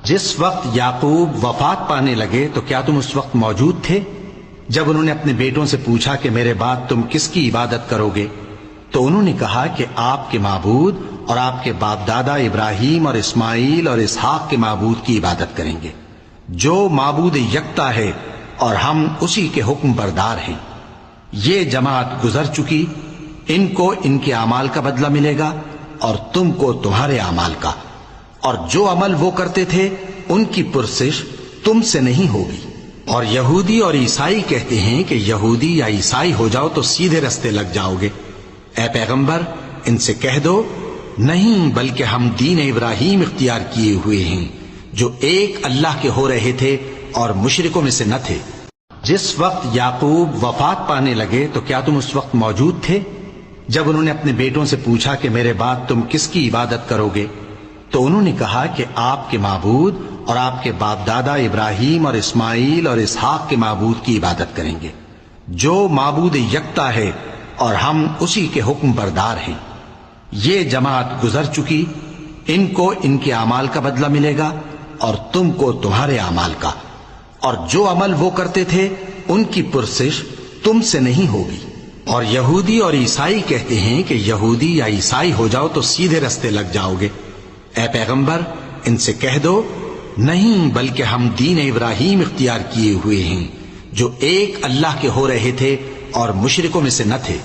جس وقت یعقوب وفات پانے لگے تو کیا تم اس وقت موجود تھے جب انہوں نے اپنے بیٹوں سے پوچھا کہ میرے بعد تم کس کی عبادت کرو گے؟ تو انہوں نے کہا کہ آپ کے معبود اور آپ کے باپ دادا ابراہیم اور اسماعیل اور اسحاق کے معبود کی عبادت کریں گے، جو معبود یکتا ہے اور ہم اسی کے حکم بردار ہیں۔ یہ جماعت گزر چکی، ان کو ان کے اعمال کا بدلہ ملے گا اور تم کو تمہارے اعمال کا، اور جو عمل وہ کرتے تھے ان کی پرسش تم سے نہیں ہوگی۔ اور یہودی اور عیسائی کہتے ہیں کہ یہودی یا عیسائی ہو جاؤ تو سیدھے رستے لگ جاؤ گے۔ اے پیغمبر ان سے کہہ دو، نہیں بلکہ ہم دین ابراہیم اختیار کیے ہوئے ہیں جو ایک اللہ کے ہو رہے تھے اور مشرکوں میں سے نہ تھے۔ جس وقت یعقوب وفات پانے لگے تو کیا تم اس وقت موجود تھے جب انہوں نے اپنے بیٹوں سے پوچھا کہ میرے بعد تم کس کی عبادت کرو گے؟ تو انہوں نے کہا کہ آپ کے معبود اور آپ کے باپ دادا ابراہیم اور اسماعیل اور اسحاق کے معبود کی عبادت کریں گے، جو معبود یکتا ہے اور ہم اسی کے حکم بردار ہیں۔ یہ جماعت گزر چکی، ان کو ان کے اعمال کا بدلہ ملے گا اور تم کو تمہارے اعمال کا، اور جو عمل وہ کرتے تھے ان کی پرسش تم سے نہیں ہوگی۔ اور یہودی اور عیسائی کہتے ہیں کہ یہودی یا عیسائی ہو جاؤ تو سیدھے رستے لگ جاؤ گے۔ اے پیغمبر ان سے کہہ دو، نہیں بلکہ ہم دین ابراہیم اختیار کیے ہوئے ہیں جو ایک اللہ کے ہو رہے تھے اور مشرکوں میں سے نہ تھے۔